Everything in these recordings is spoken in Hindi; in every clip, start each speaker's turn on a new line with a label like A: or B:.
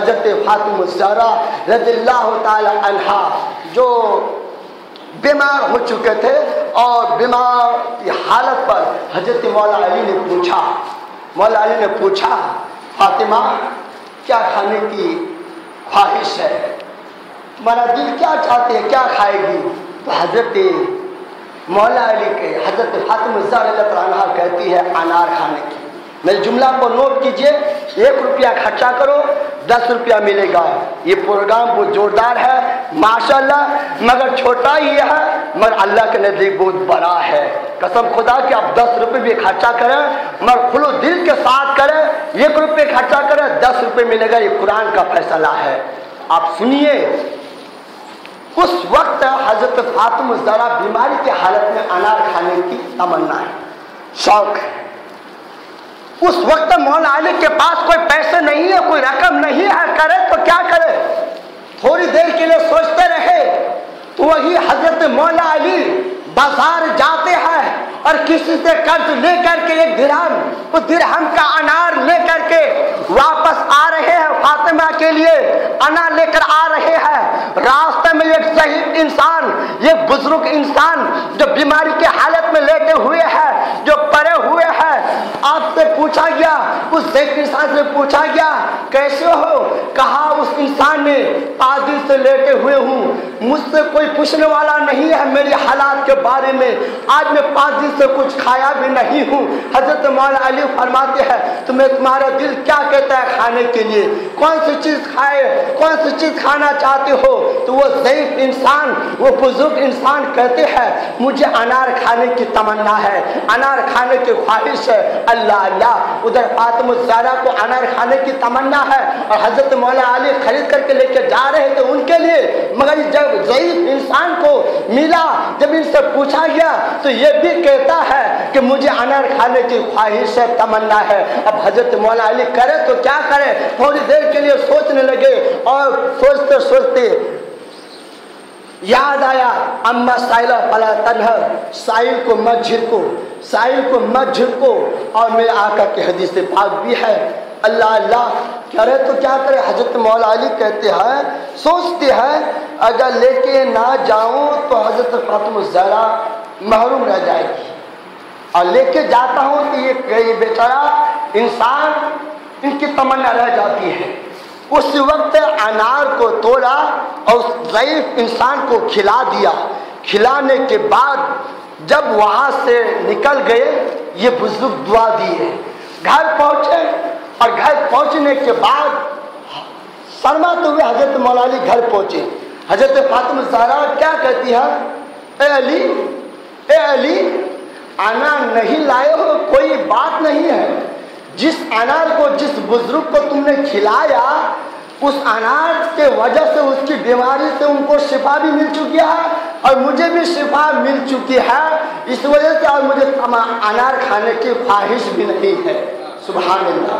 A: हजरत फातिमा ज़हरा रज़ियल्लाहु ताला अन्हा जो बीमार हो चुके थे और बीमार की हालत पर हजरत मौला अली ने पूछा फातिमा क्या खाने की ख्वाहिश है, तुम्हारा दिल क्या चाहते है, क्या खाएगी? तो हजरत मौला अली के हजरत फातिमा ज़हरा कहती है अनार खाने की। मेरे जुमला को नोट कीजिए, 1 रुपया खर्चा करो 10 रुपया मिलेगा। ये प्रोग्राम बहुत जोरदार है माशाल्लाह, मगर छोटा ही है मगर अल्लाह के नज़दीक बहुत बड़ा है। कसम खुदा कि आप 10 रुपये भी खर्चा करें मगर खुलो दिल के साथ करें, 1 रुपये खर्चा करें 10 रुपये मिलेगा। ये कुरान का फैसला है। आप सुनिए, उस वक्त हजरत फातिमा ज़हरा बीमारी की हालत में अनार खाने की तमन्ना है, शौक है। उस वक्त मौला अली के पास कोई पैसे नहीं है, कोई रकम नहीं है, करे तो क्या करे? थोड़ी देर के लिए सोचते रहे तो वही हजरत मौला अली बाजार जाते हैं और किसी से कर्ज लेकर के 1 दिरहम, उस दिरहम का अनार लेकर के वापस आ रहे हैं। फातिमा के लिए अनार लेकर आ रहे हैं। रास्ते में एक शहीद इंसान, एक बुजुर्ग इंसान जो बीमारी की हालत में लेटे हुए है, जो पड़े हुए हैं, आपसे पूछा गया, उस शहीद इंसान से पूछा गया कैसे हो? कहा उस इंसान ने 5 दिन से लेटे हुए हूँ, मुझसे कोई पूछने वाला नहीं है मेरी हालात के बारे में, आज मैं 5 दिन से कुछ खाया भी नहीं हूँ। हजरत मौला अली फरमाते हैं तुम्हारा दिल क्या कहता है खाने के लिए, कौन सी चीज़ खाए, कौन सी चीज़ खाना चाहते हो? तो वो ज़ईफ़ इंसान, वो बुजुर्ग इंसान कहते हैं मुझे अनार खाने की तमन्ना है, अनार खाने की ख्वाहिश है। अल्लाह अल्लाह, उधर फातिमा ज़हरा को अनार खाने की तमन्ना है और हजरत मौला अली खरीद करके लेके जा रहे थे उनके लिए। मगर जब ज़ईफ़ इंसान को मिला, जब इनसे पूछा गया तो ये भी कहता है कि मुझे अनार खाने की ख्वाहिश है, तमन्ना है। अब हजरत मौला अली करे तो क्या करे, थोड़ी देर के लिए सोचने लगे और सोचते सोचते याद आया अम्मा साइला फला तनहर, साइल को मत झिड़को, साइल को मत झिड़को। और मेरे आका की हदीस पाक भी है। अल्लाह अल्लाह करे तो क्या करे? हजरत मौला अली कहते हैं, सोचते हैं अगर लेके ना जाऊं तो हजरत फातिमा ज़हरा महरूम रह जाएगी, और लेके जाता हूं तो ये बेचारा इंसान, इनकी तमन्ना रह जाती है। उस वक्त अनार को तोड़ा और उस ज़ईफ़ इंसान को खिला दिया। खिलाने के बाद जब वहाँ से निकल गए, ये बुजुर्ग दुआ दिए, घर पहुँचे और घर पहुँचने के बाद शर्माते हुए हजरत मौला अली घर पहुँचे। हजरत फातिमा ज़हरा क्या कहती है, ए अली अनार नहीं लाए हो कोई बात नहीं है, जिस अनार को, जिस बुजुर्ग को तुमने खिलाया उस अनार के वजह से उसकी बीमारी से उनको शिफा भी मिल चुकी है और मुझे भी शिफा मिल चुकी है, इस वजह से और मुझे अनार खाने की ख्वाहिश भी नहीं है। सुभान अल्लाह।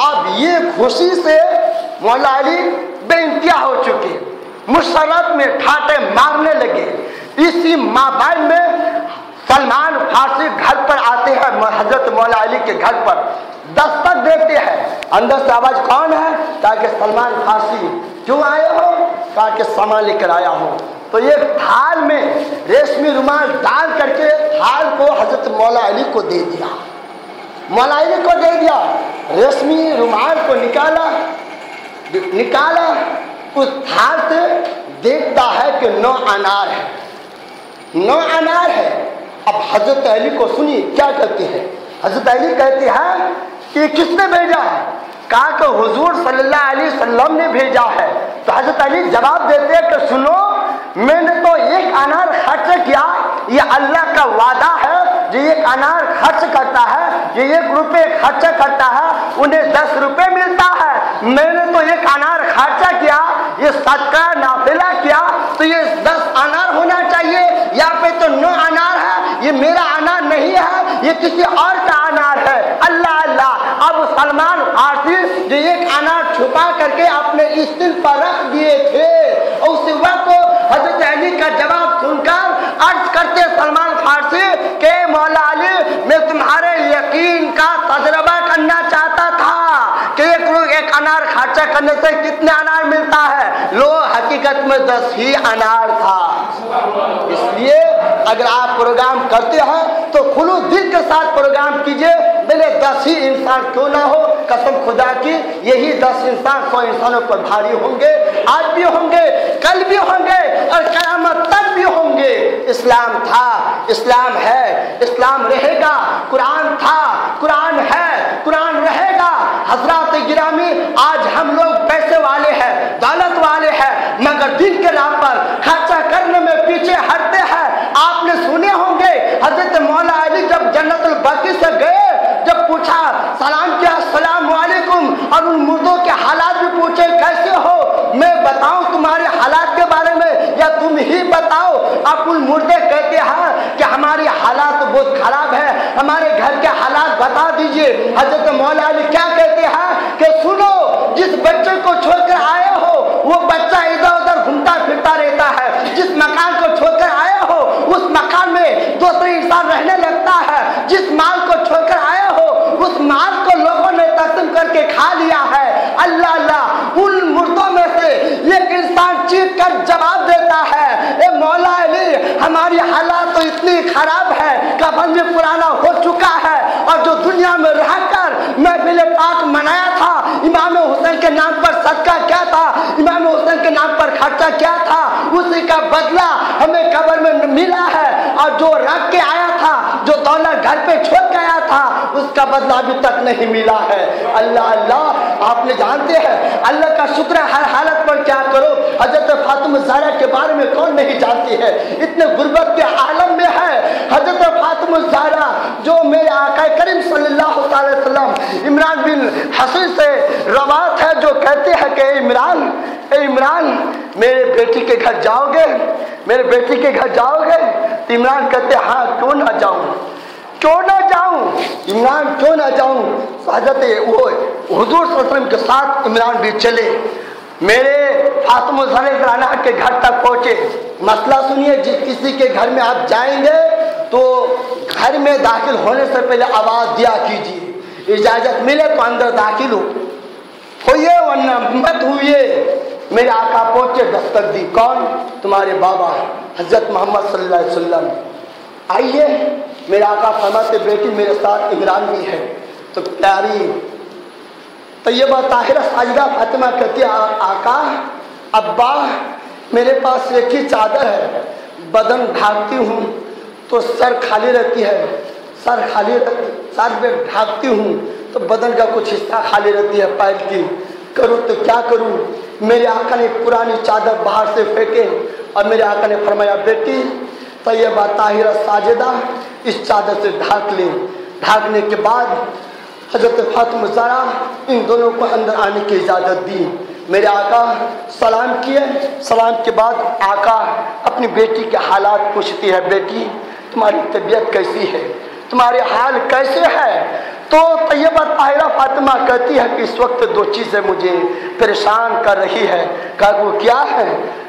A: अब ये खुशी से मौला अली बेइंतहा हो चुके, मुशर्रफ में ठाटे मारने लगे। इसी माबाइल में सलमान फारसी घर पर आते हैं, हजरत मौला अली के घर पर दस्तक देते हैं। अंदर से आवाज कौन है? कहा कि सलमान फारसी। क्यों आए हो? कहा कि सामान लेकर आया हूँ। तो ये थाल में रेशमी रुमाल डाल करके थाल को हजरत मौला अली को दे दिया, मौला अली को दे दिया। रेशमी रुमाल को निकाला उस थाल से देखता है कि 9 अनार है, 9 अनार है। अब हजरत अली को सुनिए क्या कहते हैं। हजरत अली कहते हैं कि किसने भेजा है? कहा कि हुजूर सल्लल्लाहु अलैहि वसल्लम ने भेजा है। तो हजरत अली जवाब देते हैं कि सुनो, मैंने तो 1 अनार खर्च किया, ये अल्लाह का वादा है, जो 1 अनार खर्च करता है, ये 1 रुपये खर्च करता है, उन्हें 10 रुपये मिलता है। मैंने तो 1 अनार खर्चा किया, ये सदका नाफिला किया, तो ये 10 अनार होना चाहिए। यहाँ पे तो 9 अनार है, ये मेरा अनार नहीं है, ये किसी और का अनार है। अल्लाह अल्लाह। अब सलमान फारसी जो 1 अनार छुपा करके अपने स्टील पर रख दिए थे, उस वक्त हजरत अली का जवाब सुनकर अर्ज करते सलमान फारसी के मौला अली, मैं तुम्हारे यकीन का तजर्बा करना चाहता था कि 1 अनार खर्चा करने से कितने अनार मिलता है? लो, हकीकत में 10 ही अनार था। इसलिए अगर आप प्रोग्राम करते हैं तो खुलू दिल के साथ प्रोग्राम कीजिए। भले 10 ही इंसान क्यों ना हो, कसम खुदा की यही 10 इंसान 100 इंसानों पर भारी होंगे। आज भी होंगे, कल भी होंगे और क़यामत तक भी होंगे। इस्लाम था, इस्लाम है, इस्लाम रहेगा। कुरान था, कुरान है, कुरान रहेगा। हजरात गिरामी, आज हम लोग पैसे वाले हैं, दौलत वाले हैं, मगर दिन के राह पर खर्चा करने में पीछे हटते हैं। आपने सुने होंगे हजरत मौला अली जब जन्नतुल बकी से गए, जब पूछा, सलाम किया, अस्सलाम वालेकुम, और उन मुर्दों के हालात भी पूछे कैसे हो, मैं बताऊं तुम्हारे हालात के बारे में या तुम ही बताओ? अब उन मुर्दे कहते हैं कि हमारी हालात तो बहुत खराब है, हमारे घर के हालात बता दीजिए। हजरत मौला अली क्या कहते हैं कि सुनो, जिस बच्चे को छोड़कर आए हो वो बच्चा इधर उधर घूमता फिरता रहता है। जिस मकान को छोड़कर आए हो उस मकान में दूसरे इंसान रहने लगता है। जिस माल को छोड़कर आए हो उस माल को लोगों ने तकसीम करके खा लिया है। अल्लाह अल्लाह, उन मुर्दों में से एक इंसान चीख कर जवाब देता है, ए मौला अली, हमारी हालात तो इतनी खराब है, कफन भी पुराना हो चुका है, और जो दुनिया में रहकर महफिल पाक मनाया था, इमाम हुसैन के नाम पर सदका क्या था, इमाम हुसैन के नाम पर खर्चा क्या था, उसी का बदला हमें कब्र में मिला है। और जो रख के आया था, जो दौलत घर पे छोड़ के आया था, उसका बदला अभी तक नहीं मिला है। अल्लाह अल्लाह, आपने जानते हैं अल्लाह का शुक्र है, हर हालत पर क्या करो। हजरत फातिमा ज़हरा के बारे में कौन नहीं जानती है, इतने गुर्बत के आलम में है हजरत फातिमा ज़हरा, जो मेरे आका करीम सल्लल्लाहु अलैहि वसल्लम इमरान बिन हसन से रवायत है, जो कहते हैं कि इमरान मेरे बेटी के घर जाओगे, मेरे बेटी के घर जाओगे? तो इमरान कहते हाँ, क्यों ना जाऊं, क्यों ना जाऊं इमरान, क्यों ना जाऊं। हजरत वो हुजूर सल्लल्लाहु अलैहि वसल्लम के साथ इमरान भी चले, मेरे फातिमा ज़हरा के घर तक पहुंचे। मसला सुनिए, जिस किसी के घर में आप जाएंगे तो घर में दाखिल होने से पहले आवाज़ दिया कीजिए, इजाज़त मिले तो अंदर दाखिल होइए वरना मत हुए। मेरे आका पहुंचे, दस्तक दी, कौन? तुम्हारे बाबा हजरत मोहम्मद सल्लल्लाहु अलैहि वसल्लम, आइए। मेरे आका फरमाते, बेटी मेरे साथ इमरान भी है। तो प्यारी तैयबा ताहिरा साजिदा फातिमा कहती, आका अब्बा, मेरे पास एक ही चादर है, बदन ढांकती हूँ तो सर खाली रहती है, सर पे ढांकती हूँ तो बदन का कुछ हिस्सा खाली रहती है, पैर की, करूँ तो क्या करूँ? मेरे आका ने पुरानी चादर बाहर से फेंके और मेरे आका ने फरमाया, बेटी तैयबा ताहिरा साजिदा, इस चादर से ढांक ले। ढांकने के बाद हजरत फातिमा ज़हरा इन दोनों को अंदर आने की इजाज़त दी। मेरे आका सलाम किए, सलाम के बाद आका अपनी बेटी के हालात पूछती है, बेटी तुम्हारी तबीयत कैसी है, तुम्हारे हाल कैसे है? तो तैयबा ताहिरा फातिमा कहती है कि इस वक्त 2 चीज़ें मुझे परेशान कर रही है। कहा वो क्या है?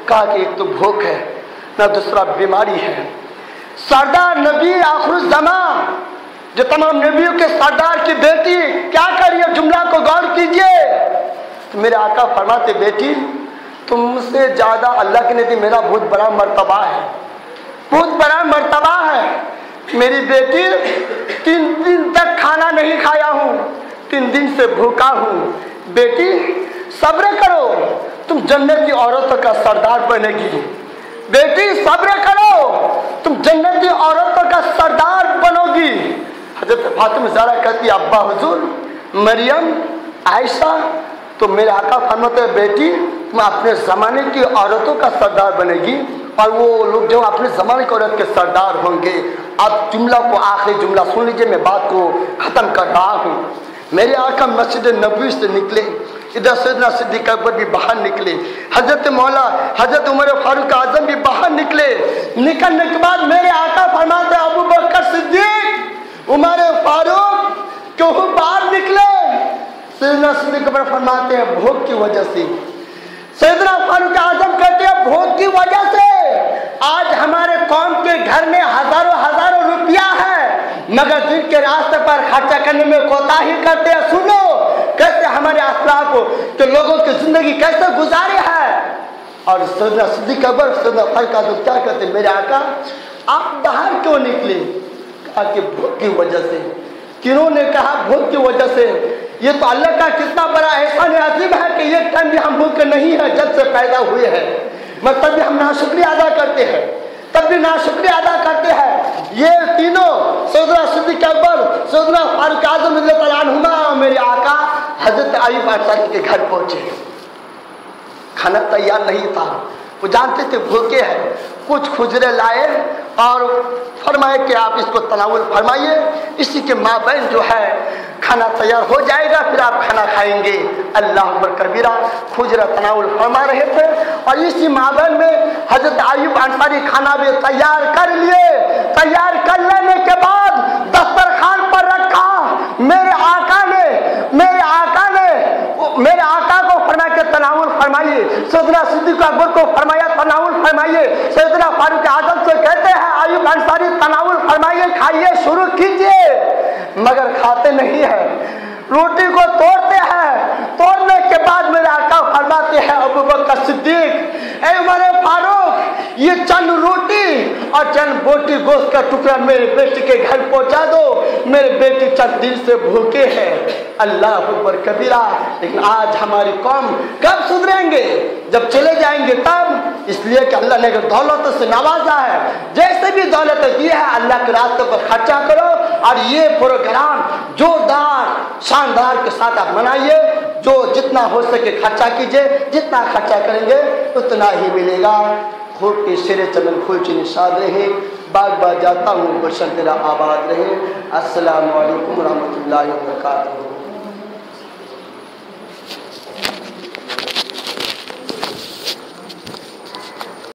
A: कहा कि एक तो भूख है, ना दूसरा बीमारी है। सरदार नबी आखिर ज़मां, जो तमाम नबियों के सरदार की बेटी क्या करिए, जुमला को गौर कीजिए। तो मेरे आका फरमाते, बेटी तुमसे ज़्यादा अल्लाह के नबी मेरा बहुत बड़ा मर्तबा है, बहुत बड़ा मर्तबा है। मेरी बेटी 3 दिन तक खाना नहीं खाया हूँ, 3 दिन से भूखा हूँ। बेटी सब्र करो, तुम जन्नती औरतों का सरदार बनेगी। बेटी सब्र करो, तुम जन्नती औरतों का सरदार बनोगी। हजरत फातिमा ज़हरा कहती, अब्बा हुजूर, मरियम, आयशा। तो मेरे आका फरमाते हैं, बेटी तुम अपने ज़माने की औरतों का सरदार बनेगी और वो लोग जो अपने ज़माने की औरत के सरदार होंगे। अब जुमला को, आखिरी जुमला सुन लीजिए, मैं बात को ख़त्म कर रहा हूँ। मेरे आका मस्जिद नबवी से निकले, इधर सैयदना सिद्दीक़ अकबर भी बाहर निकले, हजरत मौला हजरत उमर फारूक आज़म भी बाहर निकले। निकलने के बाद मेरे आका फरमाते, अबू बकर सिद्दीक़, उमर फारूक क्यों बाहर निकले? सैयदना सिद्दीक़ अकबर फरमाते हैं, भूख की वजह से। सैयदना फारूक आज़म कहते हैं, भूख की वजह से आज हमारे कौम के घर में हजारों रुपया है, मगर दिन के रास्ते पर खर्चा करने में कोताही करते हैं। सुनो, कैसे हमारे असलाफ के लोगों की जिंदगी कैसे गुजारी है। और सैयदना सिद्दीक़ अकबर सैयदना फारूक आज़म क्या कहते, मेरे आका आप बाहर क्यों निकले? कहा कि भूख की वजह से। किन्होंने कहा भूख की वजह से? ये तो अल्लाह का कितना बड़ा एहसान अजीम है कि ये टाइम भी हम भूखे नहीं है, जब से पैदा हुए हैं, मगर तब भी हम नाशुक्रिया अदा करते हैं, तब भी नाशुक्रिया अदा करते हैं। ये तीनों सैयदना सिद्दीक़ अकबर सैयदना फारूक आज़म रज़ियल्लाहु अन्हुमा मेरे आका हजरत अय्यूब अंसारी के घर पहुंचे। खाना तैयार नहीं था, वो जानते थे भूखे हैं। कुछ खुजरे लाए और फरमाए कि आप इसको तनावुल फरमाइए, इसी के माबैन जो है खाना तैयार हो जाएगा, फिर आप खाना खाएंगे। अल्लाह अकबर कबीरा। खुजरा तनावुल फरमा रहे थे और इसी माबैन में हजरत अय्यूब अंसारी खाना भी तैयार कर लिए। तैयार कर लेने के बाद दस्तरखान पर रखा। मेरे आका को फरमाया कि तनावुल फरमाइए। सैयदना सिद्दीक़ अकबर को फरमाया तनावुल फरमाइए। सैयदना फारूक आज़म से कहते हैं अय्यूब अंसारी तनावुल फरमाइए, खाइए, शुरू कीजिए, मगर खाते नहीं है। रोटी को तोड़ते हैं, तोड़ने के बाद मेरे आका फरमाते हैं अबू बकर सिद्दीक, ऐ उमर फारूक, ये चंद रोटी और चंद बोटी गोश्त का टुकड़ा मेरे बेटे के घर पहुंचा दो, मेरे बेटे चंद दिन से भूखे हैं। अल्लाह अकबर कबीरा। लेकिन आज हमारी कौम कब सुधरेंगे? जब चले जाएंगे तब। इसलिए कि अल्लाह ने दौलत से नवाजा है, जैसे भी दौलत दी है अल्लाह के रास्ते पर खर्चा करो। और ये प्रोग्राम जोरदार शानदार के साथ आप मनाइए, जो जितना हो सके खर्चा कीजिए, जितना खर्चा करेंगे उतना ही मिलेगा। खूब के सिरे चमन फूल निशाद रहे, बाग बाग जाता हूँ बशन तेरा आबाद रहे। अस्सलामु अलैकुम रहमतुल्लाहि व बरकातहू।